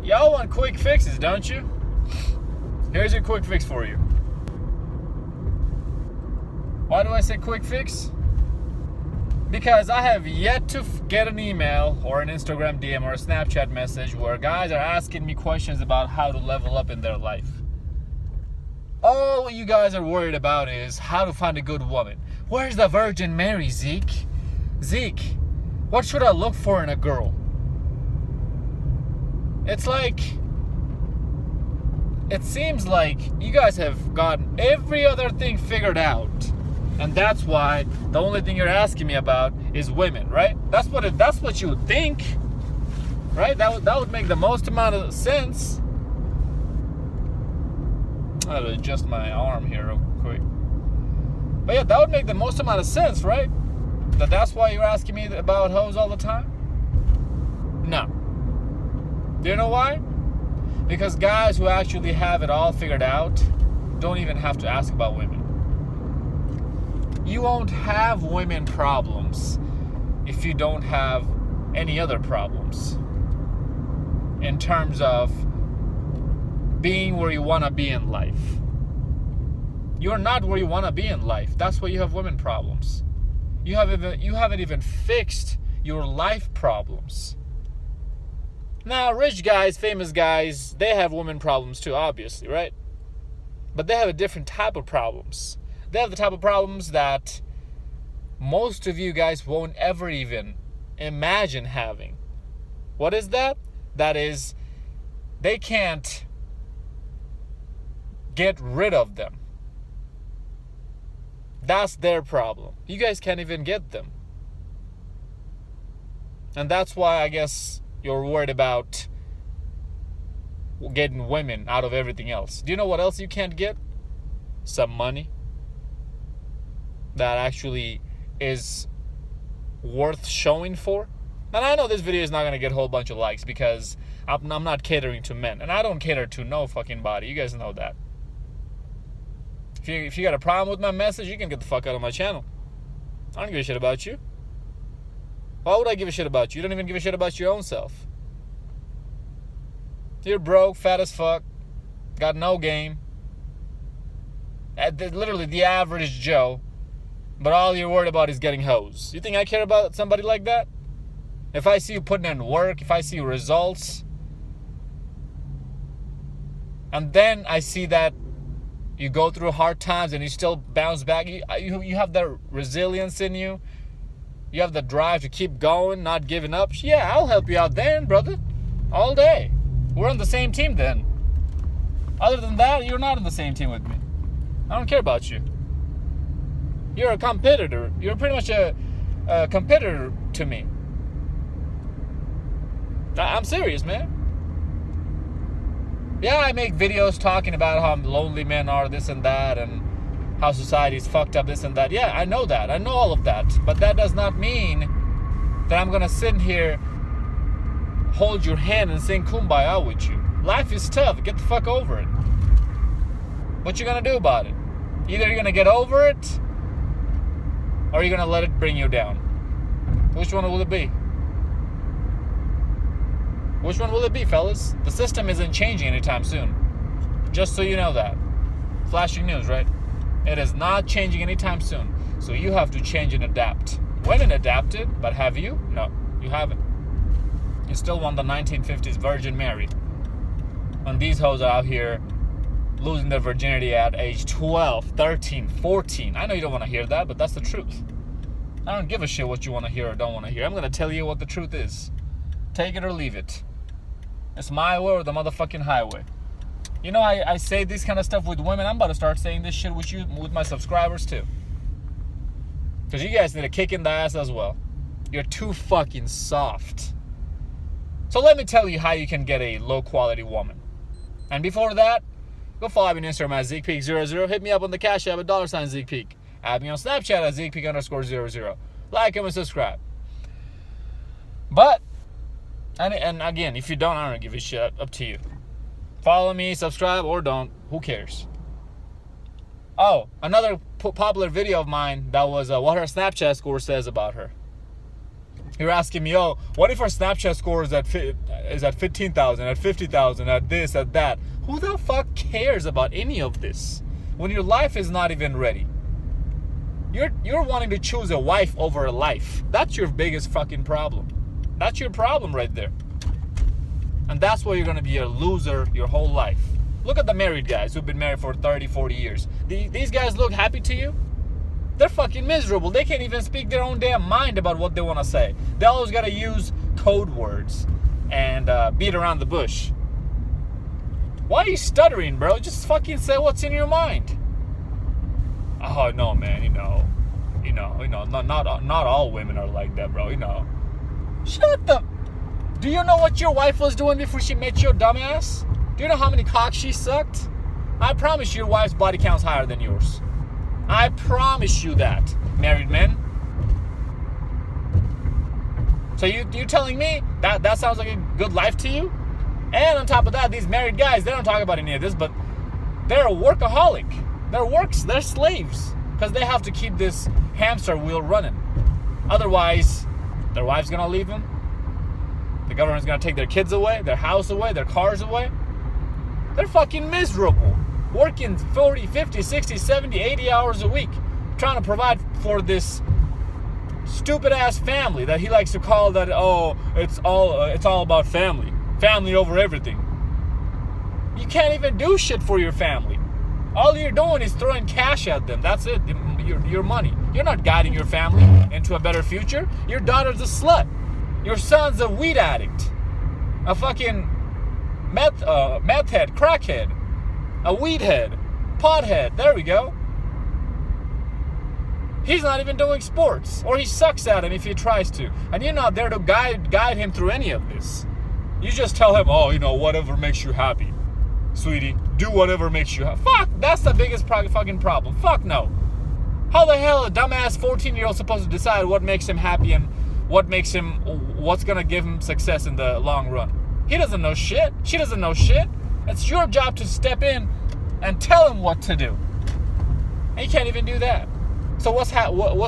y'all want quick fixes, don't you? Here's your quick fix for you. Why do I say quick fix? Because I have yet to get an email or an Instagram DM or a Snapchat message where guys are asking me questions about how to level up in their life. All you guys are worried about is how to find a good woman. Where's the Virgin Mary, Zeke? Zeke, what should I look for in a girl? It's like, it seems like you guys have gotten every other thing figured out. And that's why the only thing you're asking me about is women, right? That's what you would think, right? That would make the most amount of sense. I'll adjust my arm here real quick. But yeah, that would make the most amount of sense, right? That's why you're asking me about hoes all the time? No. Do you know why? Because guys who actually have it all figured out don't even have to ask about women. You won't have women problems if you don't have any other problems in terms of being where you want to be in life. You're not where you want to be in life. That's why you have women problems. You haven't even fixed your life problems. Now, rich guys, famous guys, they have women problems too, obviously, right? But they have a different type of problems. They have the type of problems that most of you guys won't ever even imagine having. What is that? That is, they can't get rid of them. That's their problem. You guys can't even get them. And that's why I guess you're worried about getting women out of everything else. Do you know what else you can't get? Some money. That actually is worth showing for. And I know this video is not going to get a whole bunch of likes because I'm not catering to men. And I don't cater to no fucking body. You guys know that. If you got a problem with my message, you can get the fuck out of my channel. I don't give a shit about you. Why would I give a shit about you? You don't even give a shit about your own self. You're broke, fat as fuck, got no game. Literally the average Joe. But all you're worried about is getting hoes. You think I care about somebody like that? If I see you putting in work, if I see results, and then I see that you go through hard times and you still bounce back, you have that resilience in you, you have the drive to keep going, not giving up, yeah, I'll help you out then, brother. All day. We're on the same team then. Other than that, you're not on the same team with me. I don't care about you. You're a competitor. You're pretty much a competitor to me. I'm serious, man. Yeah, I make videos talking about how lonely men are, this and that, and how society's fucked up, this and that. Yeah, I know that. I know all of that. But that does not mean that I'm going to sit here, hold your hand, and sing Kumbaya with you. Life is tough. Get the fuck over it. What you going to do about it? Either you're going to get over it, or you're going to let it bring you down. Which one will it be? Which one will it be, fellas? The system isn't changing anytime soon. Just so you know that. Flashing news, right? It is not changing anytime soon. So you have to change and adapt. Women adapted, but have you? No, you haven't. You still want the 1950s Virgin Mary. And these hoes are out here losing their virginity at age 12, 13, 14. I know you don't want to hear that, but that's the truth. I don't give a shit what you want to hear or don't want to hear. I'm going to tell you what the truth is. Take it or leave it. It's my way or the motherfucking highway. You know, I say this kind of stuff with women. I'm about to start saying this shit with my subscribers too. Because you guys need a kick in the ass as well. You're too fucking soft. So let me tell you how you can get a low quality woman. And before that, go follow me on Instagram at ZekePeak00. Hit me up on the Cash App at $ZekePeak. Add me on Snapchat at ZekePeak_00. Like, comment, subscribe. But, and again, if you don't, I don't give a shit. Up to you. Follow me, subscribe, or don't. Who cares? Oh, another popular video of mine that was what her Snapchat score says about her. You're asking me, oh, what if our Snapchat score is at 15,000, at 50,000, at this, at that? Who the fuck cares about any of this when your life is not even ready? You're wanting to choose a wife over a life. That's your biggest fucking problem. That's your problem right there. And that's why you're going to be a loser your whole life. Look at the married guys who've been married for 30, 40 years. These guys look happy to you? They're fucking miserable. They can't even speak their own damn mind about what they want to say. They always got to use code words and beat around the bush. Why are you stuttering, bro? Just fucking say what's in your mind. Oh, no, man, not all women are like that, bro, Shut the... Do you know what your wife was doing before she met your dumbass? Do you know how many cocks she sucked? I promise your wife's body count's higher than yours. I promise you that, married men. So you're telling me that sounds like a good life to you? And on top of that, these married guys, they don't talk about any of this, but they're a workaholic. They're slaves. Because they have to keep this hamster wheel running. Otherwise, their wife's going to leave them. The government's going to take their kids away, their house away, their cars away. They're fucking miserable. Working 40, 50, 60, 70, 80 hours a week. Trying to provide for this stupid ass family that he likes to call that, oh, it's all about family. Family over everything. You can't even do shit for your family. All you're doing is throwing cash at them. That's it. Your money. You're not guiding your family into a better future. Your daughter's a slut. Your son's a weed addict. A fucking meth head, crackhead. A weed head. Pothead. There we go. He's not even doing sports. Or he sucks at him if he tries to. And you're not there to guide him through any of this. You just tell him, oh, whatever makes you happy. Sweetie, do whatever makes you happy. Fuck, that's the biggest fucking problem. Fuck no. How the hell a dumbass 14-year-old supposed to decide what makes him happy and what's gonna give him success in the long run? He doesn't know shit. She doesn't know shit. It's your job to step in and tell him what to do. And you can't even do that. So what's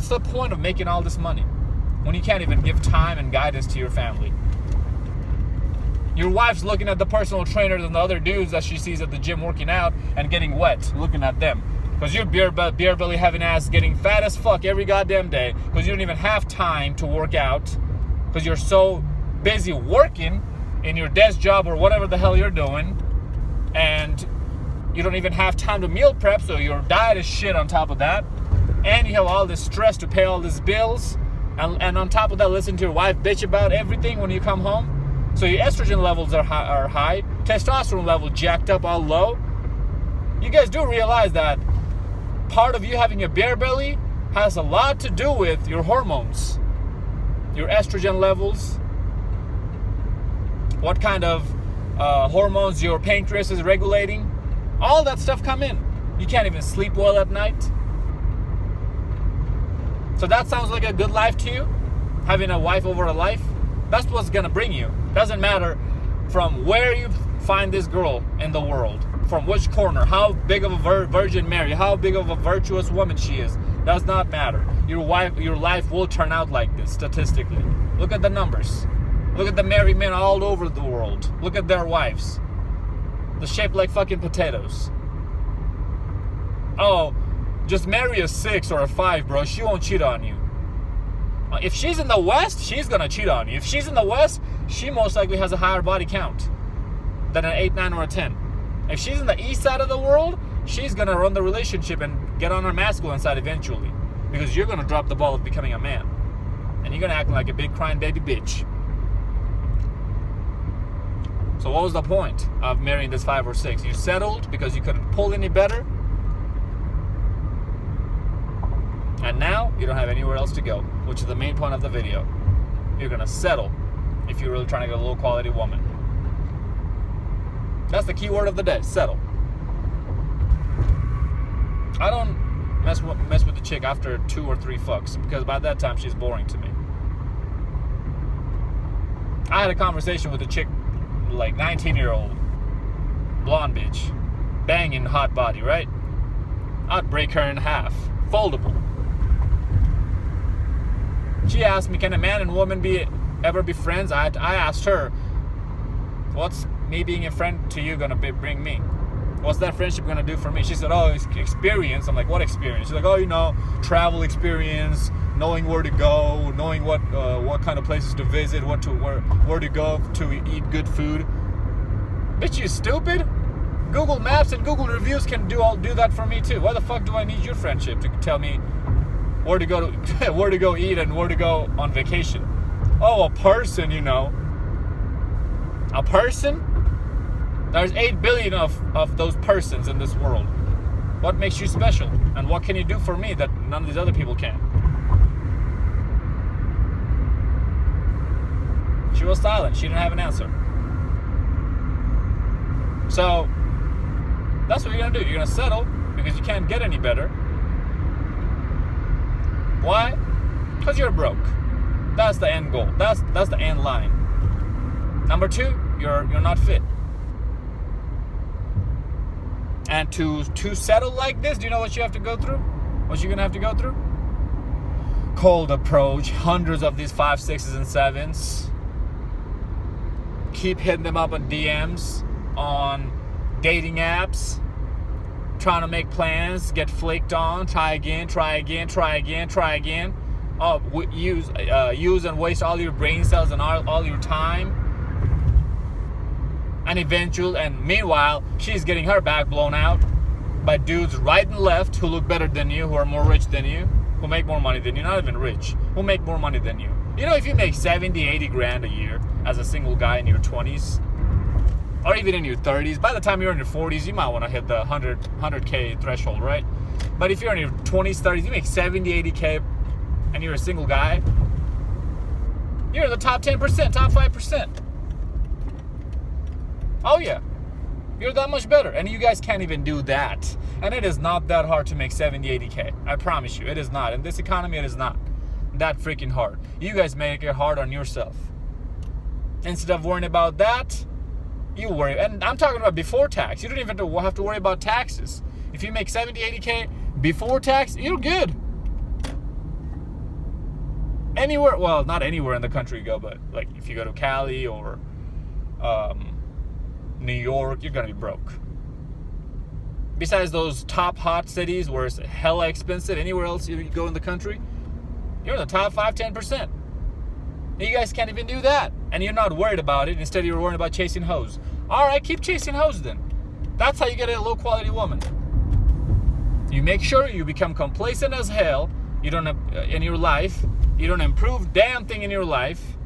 the point of making all this money when you can't even give time and guidance to your family? Your wife's looking at the personal trainers and the other dudes that she sees at the gym working out and getting wet, looking at them. Because your beer belly having ass getting fat as fuck every goddamn day because you don't even have time to work out because you're so busy working in your desk job or whatever the hell you're doing, and you don't even have time to meal prep, so your diet is shit on top of that, and you have all this stress to pay all these bills, and on top of that, listen to your wife bitch about everything when you come home. So your estrogen levels are high, testosterone level jacked up, all low. You guys do realize that part of you having a beer belly has a lot to do with your hormones, your estrogen levels, what kind of hormones your pancreas is regulating. All that stuff come in. You can't even sleep well at night. So that sounds like a good life to you? Having a wife over a life? That's what's gonna bring you. Doesn't matter from where you find this girl in the world, from which corner, how big of a Virgin Mary, how big of a virtuous woman she is. Does not matter. Your life will turn out like this statistically. Look at the numbers. Look at the married men all over the world. Look at their wives. They're shaped like fucking potatoes. Oh, just marry a 6 or a 5, bro. She won't cheat on you. If she's in the West, she's gonna cheat on you. If she's in the West, she most likely has a higher body count than an 8, 9, or a 10. If she's in the East side of the world, she's gonna run the relationship and get on her masculine side eventually, because you're gonna drop the ball of becoming a man, and you're gonna act like a big crying baby bitch. So what was the point of marrying this 5 or 6? You settled because you couldn't pull any better, and now you don't have anywhere else to go, which is the main point of the video. You're gonna settle if you're really trying to get a low quality woman. That's the key word of the day: settle. I don't mess with the chick after 2 or 3 fucks, because by that time she's boring to me. I had a conversation with a chick, like 19-year-old blonde bitch, banging hot body, right? I'd break her in half, foldable. She asked me, can a man and woman ever be friends? I asked her, what's me being a friend to you gonna bring me? What's that friendship gonna do for me? She said, oh, it's experience. I'm like, what experience? She's like, oh, you know, travel experience, knowing where to go, knowing what kind of places to visit, where to go to eat good food. Bitch, you stupid? Google Maps and Google reviews can do that for me too. Why the fuck do I need your friendship to tell me where to go where to go eat and where to go on vacation? Oh, a person, you know. A person? There's 8 billion of those persons in this world. What makes you special? And what can you do for me that none of these other people can? She was silent. She didn't have an answer. So, that's what you're going to do. You're going to settle because you can't get any better. Why? Because you're broke. That's the end goal. That's the end line. Number 2, you're not fit. And to settle like this, do you know what you have to go through? What you're going to have to go through? Cold approach, hundreds of these 5, 6s, and 7s. Keep hitting them up on DMs, on dating apps, trying to make plans, get flaked on, try again. Use and waste all your brain cells and all your time. And meanwhile, she's getting her back blown out by dudes right and left who look better than you, who are more rich than you, who make more money than you, not even rich, who make more money than you. You know, if you make 70, 80 grand a year as a single guy in your 20s, or even in your 30s, by the time you're in your 40s, you might want to hit the 100K threshold, right? But if you're in your 20s, 30s, you make 70, 80K, and you're a single guy, you're in the top 10%, top 5%. Oh yeah, you're that much better. And you guys can't even do that. And it is not that hard to make 70, 80K. I promise you, it is not. In this economy, it is not that freaking hard. You guys make it hard on yourself. Instead of worrying about that, you worry. And I'm talking about before tax. You don't even have to worry about taxes. If you make 70, 80K before tax, you're good. Anywhere, well, not anywhere in the country you go, but like if you go to Cali or New York, you're gonna be broke. Besides those top hot cities where it's hella expensive, anywhere else you go in the country, you're in the top 5, 10%. And you guys can't even do that. And you're not worried about it. Instead, you're worried about chasing hoes. Alright, keep chasing hoes then. That's how you get a low quality woman. You make sure you become complacent as hell. You don't in your life. You don't improve damn thing in your life.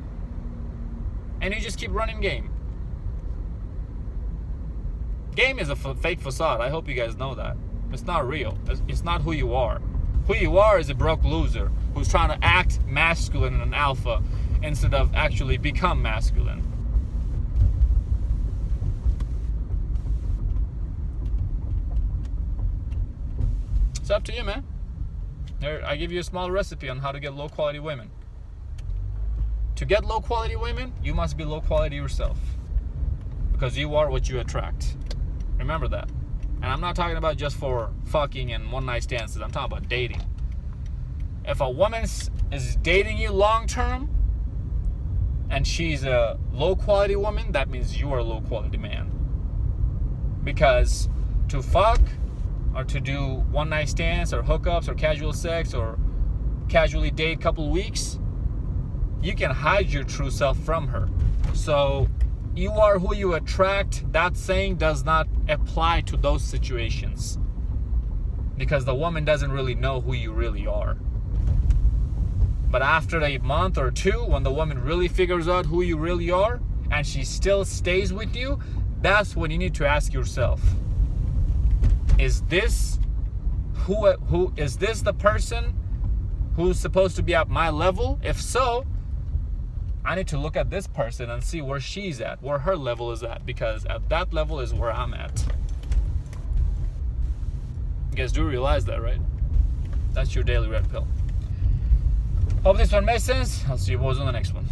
And you just keep running game. Game is a fake facade. I hope you guys know that. It's not real. It's not who you are. Who you are is a broke loser who's trying to act masculine and an alpha instead of actually become masculine. It's up to you, man. There, I give you a small recipe on how to get low quality women. To get low quality women, you must be low quality yourself. Because you are what you attract. Remember that. And I'm not talking about just for fucking and one night stands. I'm talking about dating. If a woman is dating you long term and she's a low quality woman, that means you are a low quality man. Because to fuck or to do one night stands or hookups or casual sex or casually date a couple weeks, you can hide your true self from her. So you are who you attract. That saying does not apply to those situations because the woman doesn't really know who you really are. But after a month or two, when the woman really figures out who you really are and she still stays with you, that's when you need to ask yourself, is this who is this the person who's supposed to be at my level? If so, I need to look at this person and see where she's at, where her level is at, because at that level is where I'm at. You guys do realize that, right? That's your daily red pill. Hope this one made sense. I'll see you boys on the next one.